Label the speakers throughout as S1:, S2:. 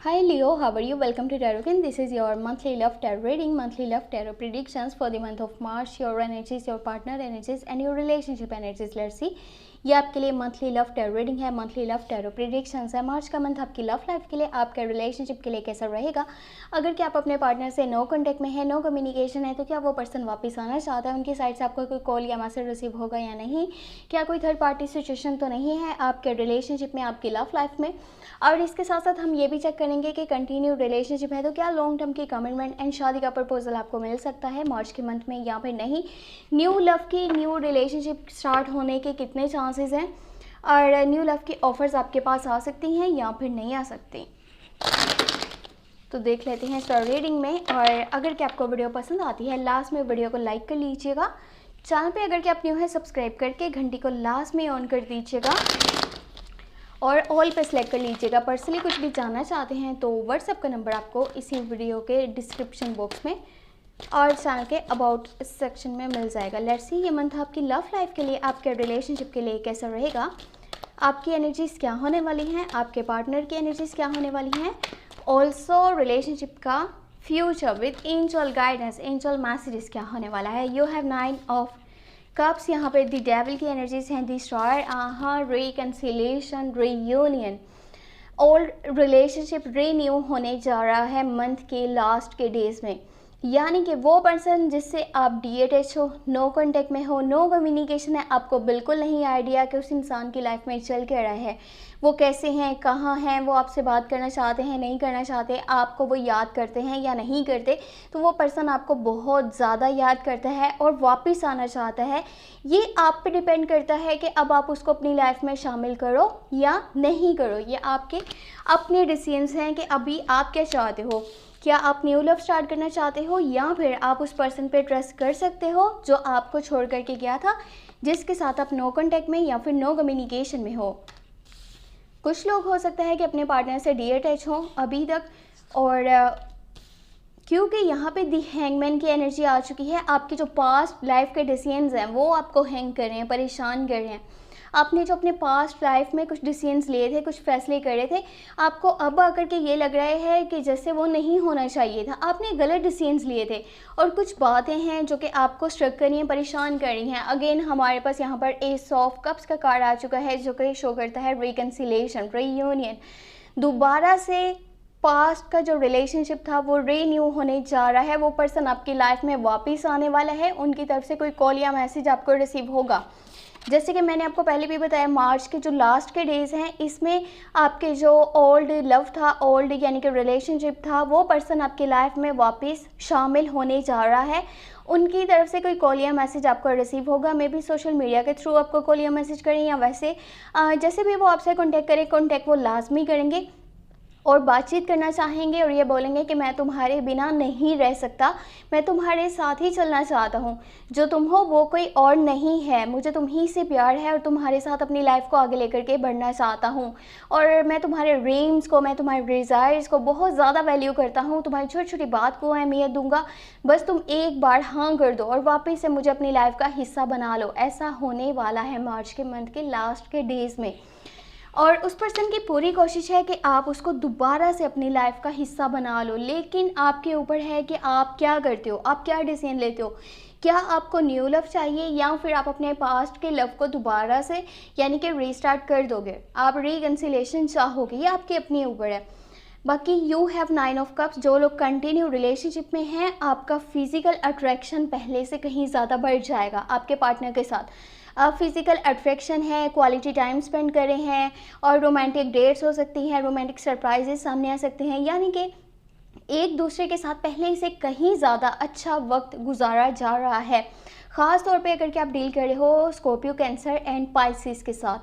S1: Hi Leo, how are you? Welcome to Tarot. This is your monthly love tarot reading, monthly love tarot predictions for the month of March, your energies, your partner energies and your relationship energies. Let's see. ये आपके लिए monthly love tarot reading है, monthly love tarot predictions है। मार्च का month आपकी love life के लिए, आपके रिलेशनशिप के लिए कैसा रहेगा। अगर क्या आप अपने पार्टनर से नो कॉन्टैक्ट में है, नो कम्युनिकेशन है, तो क्या वो पर्सन वापस आना चाहता है, उनकी साइड से आपको कोई कॉल या मैसेज रिसीव होगा या नहीं, क्या कोई थर्ड पार्टी सिचुएशन तो नहीं है आपके रिलेशनशिप में, आपकी लव लाइफ में। और इसके साथ साथ हम ये भी चेक करेंगे कि कंटिन्यू रिलेशनशिप है तो क्या लॉन्ग टर्म की कमिटमेंट एंड शादी का प्रपोजल आपको मिल सकता है मार्च के मंथ में या फिर नहीं। न्यू लव की, न्यू रिलेशनशिप स्टार्ट होने के कितने चांसेस हैं और न्यू लव की ऑफर्स आपके पास आ सकती हैं या फिर नहीं आ सकती। तो देख लेते हैं स्टार रीडिंग में। और अगर क्या आपको वीडियो पसंद आती है, लास्ट में वीडियो को लाइक कर लीजिएगा। चैनल पे अगर क्या आप न्यू है, सब्सक्राइब करके घंटी को लास्ट में ऑन कर दीजिएगा और ऑल पे सेलेक्ट कर लीजिएगा। पर्सनली कुछ भी जानना चाहते हैं तो व्हाट्सएप का नंबर आपको इसी वीडियो के डिस्क्रिप्शन बॉक्स में और चैनल के अबाउट सेक्शन में मिल जाएगा। लेट्स सी ये मंथ आपकी लव लाइफ के लिए, आपके रिलेशनशिप के लिए कैसा रहेगा। आपकी एनर्जीज क्या होने वाली हैं, आपके पार्टनर की एनर्जीज क्या होने वाली हैं। ऑल्सो रिलेशनशिप का future with angel guidance, angel messages क्या होने वाला है। यू हैव 9 ऑफ कप्स, यहाँ पे दी डेविल की एनर्जीज हैं, the star, reconciliation, reunion. Old relationship renew होने जा रहा है मंथ के लास्ट के डेज में, यानी कि वो पर्सन जिससे आप डीएटएच हो, नो कॉन्टेक्ट में हो, नो कम्युनिकेशन है, आपको बिल्कुल नहीं आइडिया कि उस इंसान की लाइफ में चल क्या रहा है, वो कैसे हैं, कहाँ हैं, वो आपसे बात करना चाहते हैं, नहीं करना चाहते, आपको वो याद करते हैं या नहीं करते। तो वो पर्सन आपको बहुत ज़्यादा याद करता है और वापस आना चाहता है। ये आप पे डिपेंड करता है कि अब आप उसको अपनी लाइफ में शामिल करो या नहीं करो। ये आपके अपने डिसीजंस हैं कि अभी आप क्या चाहते हो। क्या आप न्यू लव स्टार्ट करना चाहते हो या फिर आप उस पर्सन पे ट्रस्ट कर सकते हो जो आपको छोड़ करके गया था, जिसके साथ आप नो कॉन्टैक्ट में या फिर नो कम्युनिकेशन में हो। कुछ लोग हो सकता है कि अपने पार्टनर से डीअटैच हों अभी तक, और क्योंकि यहाँ पे दी हैंगमैन की एनर्जी आ चुकी है, आपके जो पास्ट लाइफ के डिसीजंस हैं वो आपको हैंग कर रहे हैं, परेशान कर रहे हैं। आपने जो अपने पास्ट लाइफ में कुछ डिसीजंस लिए थे, कुछ फैसले करे थे, आपको अब आकर के ये लग रहा है कि जैसे वो नहीं होना चाहिए था, आपने गलत डिसीजंस लिए थे। और कुछ बातें हैं जो कि आपको स्ट्रक कर रही हैं, परेशान कर रही हैं। अगेन हमारे पास यहाँ पर एस ऑफ कप्स का कार्ड आ चुका है जो कि शो करता है रिकन्सिलिएशन, रीयूनियन। दोबारा से पास्ट का जो रिलेशनशिप था वो रीन्यू होने जा रहा है। वो पर्सन आपकी लाइफ में वापस आने वाला है, उनकी तरफ से कोई कॉल या मैसेज आपको रिसीव होगा। जैसे कि मैंने आपको पहले भी बताया, मार्च के जो लास्ट के डेज़ हैं इसमें आपके जो ओल्ड लव था, ओल्ड यानी कि रिलेशनशिप था, वो पर्सन आपकी लाइफ में वापस शामिल होने जा रहा है। उनकी तरफ से कोई कॉल या मैसेज आपको रिसीव होगा, मे बी सोशल मीडिया के थ्रू आपको कॉल या मैसेज करें या वैसे जैसे भी वो आपसे कॉन्टैक्ट करें, कॉन्टैक्ट वो लाजमी करेंगे और बातचीत करना चाहेंगे और ये बोलेंगे कि मैं तुम्हारे बिना नहीं रह सकता, मैं तुम्हारे साथ ही चलना चाहता हूँ, जो तुम हो वो कोई और नहीं है, मुझे तुम ही से प्यार है और तुम्हारे साथ अपनी लाइफ को आगे लेकर के बढ़ना चाहता हूँ। और मैं तुम्हारे ड्रीम्स को, मैं तुम्हारे डिज़ायर्स को बहुत ज़्यादा वैल्यू करता हूँ, तुम्हारी छोटी छोटी बात को अहमियत दूंगा, बस तुम एक बार हाँ कर दो और वापस से मुझे अपनी लाइफ का हिस्सा बना लो। ऐसा होने वाला है मार्च के मंथ के लास्ट के डेज़ में। और उस पर्सन की पूरी कोशिश है कि आप उसको दोबारा से अपनी लाइफ का हिस्सा बना लो, लेकिन आपके ऊपर है कि आप क्या करते हो, आप क्या डिसीजन लेते हो। क्या आपको न्यू लव चाहिए या फिर आप अपने पास्ट के लव को दोबारा से यानी कि रीस्टार्ट कर दोगे, आप रिकन्सिलिएशन चाहोगे, ये आपके अपने ऊपर है। बाकी यू हैव 9 ऑफ कप्स, जो लोग कंटिन्यू रिलेशनशिप में हैं, आपका फिजिकल अट्रैक्शन पहले से कहीं ज़्यादा बढ़ जाएगा आपके पार्टनर के साथ। फिज़िकल अट्रैक्शन है, क्वालिटी टाइम स्पेंड कर रहे हैं और रोमांटिक डेट्स हो सकती हैं, रोमांटिक सरप्राइजेस सामने आ सकते हैं, यानी कि एक दूसरे के साथ पहले से कहीं ज़्यादा अच्छा वक्त गुजारा जा रहा है। ख़ास तौर पे अगर कि आप डील कर रहे हो स्कॉर्पियो, कैंसर एंड पाइसिस के साथ,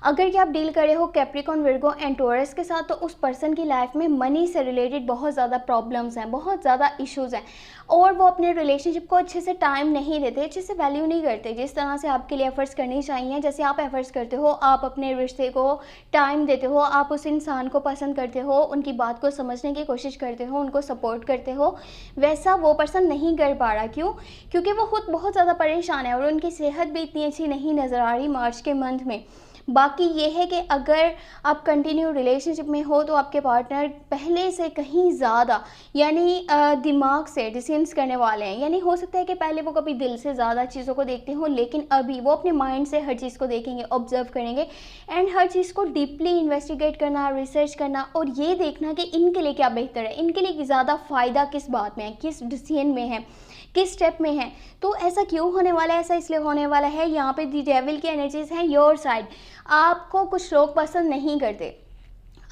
S1: अगर कि आप डील कर रहे हो कैप्रिकॉन, विर्गो एंड टॉरस के साथ, तो उस पर्सन की लाइफ में मनी से रिलेटेड बहुत ज़्यादा प्रॉब्लम्स हैं, बहुत ज़्यादा इश्यूज़ हैं और वो अपने रिलेशनशिप को अच्छे से टाइम नहीं देते, अच्छे से वैल्यू नहीं करते जिस तरह से आपके लिए एफर्ट्स करनी चाहिए। जैसे आप एफर्ट्स करते हो, आप अपने रिश्ते को टाइम देते हो, आप उस इंसान को पसंद करते हो, उनकी बात को समझने की कोशिश करते हो, उनको सपोर्ट करते हो, वैसा वो पर्सन नहीं कर पा रहा। क्यों? क्योंकि वो खुद बहुत ज़्यादा परेशान है और उनकी सेहत भी इतनी अच्छी नहीं नज़र आ रही मार्च के मंथ में। बाकी ये है कि अगर आप कंटिन्यू रिलेशनशिप में हो तो आपके पार्टनर पहले से कहीं ज़्यादा यानी दिमाग से डिसीजंस करने वाले हैं। यानी हो सकता है कि पहले वो कभी दिल से ज़्यादा चीज़ों को देखते हों, लेकिन अभी वो अपने माइंड से हर चीज़ को देखेंगे, ऑब्जर्व करेंगे एंड हर चीज़ को डीपली इन्वेस्टिगेट करना, रिसर्च करना और ये देखना कि इनके लिए क्या बेहतर है, इनके लिए ज़्यादा फ़ायदा किस बात में है, किस डिसीजन में है, किस स्टेप में है। तो ऐसा क्यों होने वाला है? ऐसा इसलिए होने वाला है, यहाँ पे दी डेविल की एनर्जीज हैं योर साइड। आपको कुछ लोग पसंद नहीं करते,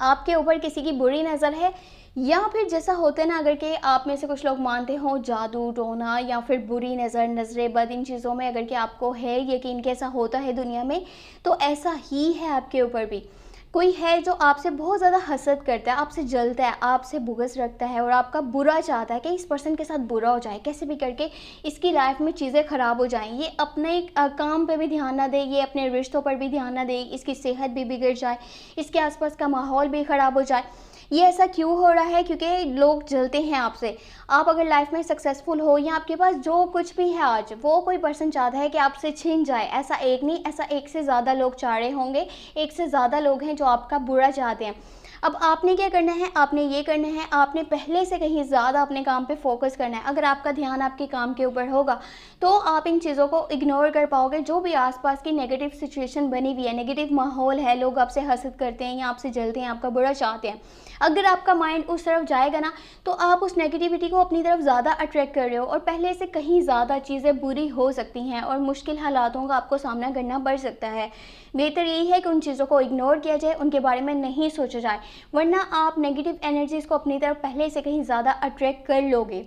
S1: आपके ऊपर किसी की बुरी नज़र है, या फिर जैसा होता है ना, अगर कि आप में से कुछ लोग मानते हो जादू टोना या फिर बुरी नज़र, नज़रें बद, इन चीज़ों में अगर कि आपको है यकीन कि ऐसा होता है दुनिया में, तो ऐसा ही है आपके ऊपर भी। कोई है जो आपसे बहुत ज़्यादा हसद करता है, आपसे जलता है, आपसे बुग़्ज़ रखता है और आपका बुरा चाहता है कि इस पर्सन के साथ बुरा हो जाए, कैसे भी करके इसकी लाइफ में चीज़ें ख़राब हो जाएं। ये अपने काम पे भी ध्यान ना दे, ये अपने रिश्तों पर भी ध्यान ना दे, इसकी सेहत भी बिगड़ जाए, इसके आसपास का माहौल भी ख़राब हो जाए। ये ऐसा क्यों हो रहा है? क्योंकि लोग जलते हैं आपसे। आप अगर लाइफ में सक्सेसफुल हो या आपके पास जो कुछ भी है आज, वो कोई पर्सन चाहता है कि आपसे छिन जाए। ऐसा एक नहीं, ऐसा एक से ज़्यादा लोग चाह रहे होंगे, एक से ज़्यादा लोग हैं जो आपका बुरा चाहते हैं। अब आपने क्या करना है? आपने ये करना है, आपने पहले से कहीं ज़्यादा अपने काम पे फोकस करना है। अगर आपका ध्यान आपके काम के ऊपर होगा तो आप इन चीज़ों को इग्नोर कर पाओगे। जो भी आसपास की नेगेटिव सिचुएशन बनी हुई है, नेगेटिव माहौल है, लोग आपसे हसद करते हैं या आपसे जलते हैं, आपका बुरा चाहते हैं, अगर आपका माइंड उस तरफ जाएगा ना, तो आप उस नेगेटिविटी को अपनी तरफ ज़्यादा अट्रैक्ट कर रहे हो और पहले से कहीं ज़्यादा चीज़ें बुरी हो सकती हैं और मुश्किल हालातों का आपको सामना करना पड़ सकता है। बेहतर यही है कि उन चीज़ों को इग्नोर किया जाए, उनके बारे में नहीं सोचा जाए, वरना आप नेगेटिव एनर्जीज़ को अपनी तरफ पहले से कहीं ज़्यादा अट्रैक्ट कर लोगे।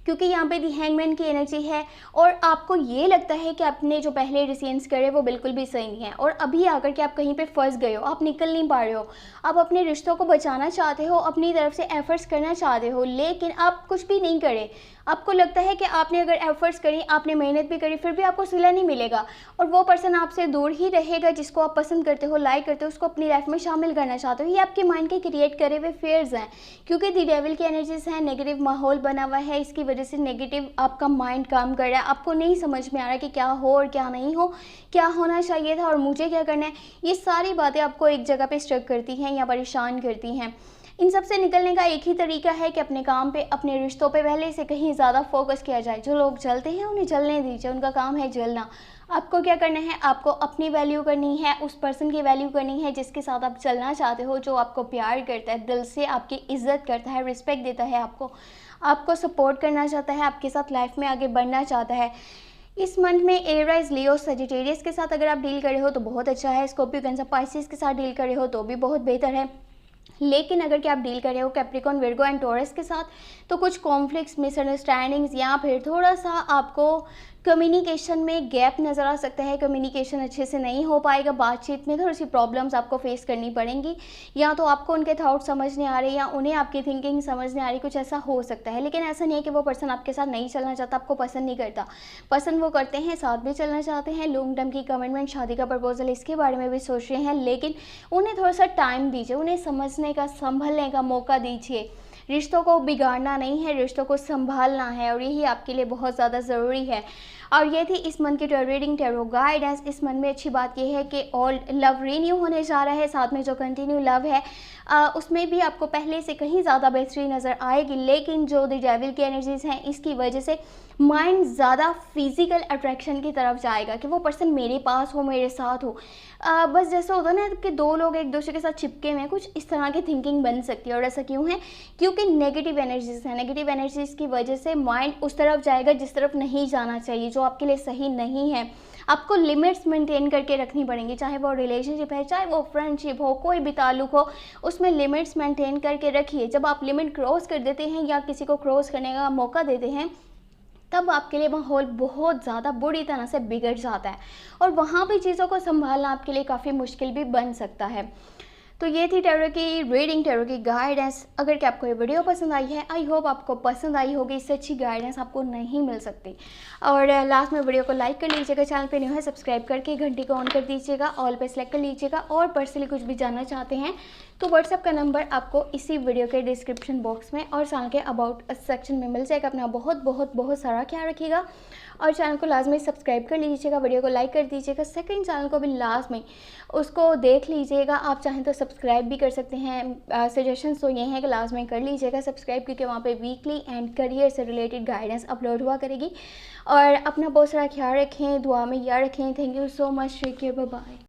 S1: क्योंकि यहाँ पे दी हैंगमैन की एनर्जी है और आपको ये लगता है कि आपने जो पहले डिसीजंस करे वो बिल्कुल भी सही नहीं है और अभी आकर के आप कहीं पे फंस गए हो, आप निकल नहीं पा रहे हो। आप अपने रिश्तों को बचाना चाहते हो, अपनी तरफ से एफर्ट्स करना चाहते हो, लेकिन आप कुछ भी नहीं करे। आपको लगता है कि आपने अगर एफर्ट्स करी, आपने मेहनत भी करी, फिर भी आपको सिला नहीं मिलेगा और वो पर्सन आपसे दूर ही रहेगा जिसको आप पसंद करते हो, लाइक करते हो, उसको अपनी लाइफ में शामिल करना चाहते हो। ये आपके माइंड के क्रिएट करे हुए फेयर्स हैं, क्योंकि दी डेविल की एनर्जीज हैं, नेगेटिव माहौल बना हुआ है, इसकी वजह से नेगेटिव आपका माइंड काम कर रहा है। आपको नहीं समझ में आ रहा कि क्या हो और क्या नहीं हो, क्या होना चाहिए था और मुझे क्या करना है। ये सारी बातें आपको एक जगह पे स्ट्रक करती हैं या परेशान करती हैं। इन सब से निकलने का एक ही तरीका है कि अपने काम पे, अपने रिश्तों पे पहले से कहीं ज़्यादा फोकस किया जाए। जो लोग जलते हैं उन्हें जलने दीजिए, उनका काम है जलना। आपको क्या करना है? आपको अपनी वैल्यू करनी है, उस पर्सन की वैल्यू करनी है जिसके साथ आप चलना चाहते हो, जो आपको प्यार करता है, दिल से आपकी इज्जत करता है, रिस्पेक्ट देता है, आपको सपोर्ट करना चाहता है, आपके साथ लाइफ में आगे बढ़ना चाहता है। इस मंथ में एरीज, लियो, सजिटेरियस के साथ अगर आप डील कर रहे हो तो बहुत अच्छा है। स्कॉर्पियो, कैंसर, पाइसेस के साथ डील कर रहे हो तो भी बहुत बेहतर है। लेकिन अगर कि आप डील कर रहे हो कैप्रिकॉर्न, विर्गो एंड टॉरस के साथ, तो कुछ कॉन्फ्लिक्ट्स, मिसअंडरस्टैंडिंग्स या फिर थोड़ा सा आपको कम्युनिकेशन में गैप नज़र आ सकता है। कम्युनिकेशन अच्छे से नहीं हो पाएगा, बातचीत में थोड़ी सी प्रॉब्लम्स आपको फेस करनी पड़ेंगी, या तो आपको उनके थॉट समझ नहीं आ रहे या उन्हें आपकी थिंकिंग समझ नहीं आ रही, कुछ ऐसा हो सकता है। लेकिन ऐसा नहीं है कि वो पर्सन आपके साथ नहीं चलना चाहता, आपको पसंद नहीं करता। पसंद वो करते हैं, साथ भी चलना चाहते हैं, लॉन्ग टर्म की कमिटमेंट, शादी का प्रपोजल, इसके बारे में भी सोच रहे हैं, लेकिन उन्हें थोड़ा सा टाइम दीजिए, उन्हें समझने का, संभलने का मौका दीजिए। रिश्तों को बिगाड़ना नहीं है, रिश्तों को संभालना है और यही आपके लिए बहुत ज़्यादा ज़रूरी है। और ये थी इस मंथ की टैरो रीडिंग, टैरो गाइडेंस। इस मंथ में अच्छी बात यह है कि ऑल लव रीन्यू होने जा रहा है, साथ में जो कंटिन्यू लव है उसमें भी आपको पहले से कहीं ज़्यादा बेहतरी नज़र आएगी। लेकिन जो द डेविल की एनर्जीज़ हैं, इसकी वजह से माइंड ज़्यादा फिजिकल अट्रैक्शन की तरफ जाएगा कि वो पर्सन मेरे पास हो, मेरे साथ हो। बस जैसा होता है ना कि दो लोग एक दूसरे के साथ चिपके में, कुछ इस तरह की थिंकिंग बन सकती है। और ऐसा क्यों है? क्योंकि नेगेटिव एनर्जीज़ हैं। नेगेटिव एनर्जीज़ की वजह से माइंड उस तरफ जाएगा जिस तरफ नहीं जाना चाहिए, जो आपके लिए सही नहीं है। आपको लिमिट्स मेंटेन करके रखनी पड़ेंगी, चाहे वो रिलेशनशिप है, चाहे वो फ्रेंडशिप हो, कोई भी ताल्लुक हो, उसमें लिमिट्स मेंटेन करके रखिए। जब आप लिमिट क्रॉस कर देते हैं या किसी को क्रॉस करने का मौका देते हैं, तब आपके लिए माहौल बहुत ज़्यादा बुरी तरह से बिगड़ जाता है और वहाँ भी चीज़ों को संभालना आपके लिए काफ़ी मुश्किल भी बन सकता है। तो ये थी टैरो की रीडिंग, टैरो की गाइडेंस। अगर कि आपको ये वीडियो पसंद आई है, आई होप आपको पसंद आई होगी। इससे अच्छी गाइडेंस आपको नहीं मिल सकती। और लास्ट में वीडियो को लाइक कर लीजिएगा, चैनल पे न्यू है सब्सक्राइब करके घंटी को ऑन कर दीजिएगा, ऑल पे सेलेक्ट कर लीजिएगा। और पर्सनली कुछ भी जानना चाहते हैं तो व्हाट्सएप का नंबर आपको इसी वीडियो के डिस्क्रिप्शन बॉक्स में और चैनल के अबाउट सेक्शन में मिल जाएगा। अपना बहुत बहुत बहुत सारा ख्याल रखिएगा और चैनल को लाजमी सब्सक्राइब कर लीजिएगा, वीडियो को लाइक कर दीजिएगा। सेकंड चैनल को भी लास्ट में उसको देख लीजिएगा, आप चाहें तो सब्सक्राइब भी कर सकते हैं। सजेशंस तो ये हैं कि लास्ट में कर लीजिएगा सब्सक्राइब, क्योंकि वहाँ पे वीकली एंड करियर से रिलेटेड गाइडेंस अपलोड हुआ करेगी। और अपना बहुत सारा ख्याल रखें, दुआ में याद रखें। Thank you so much, take care, bye bye.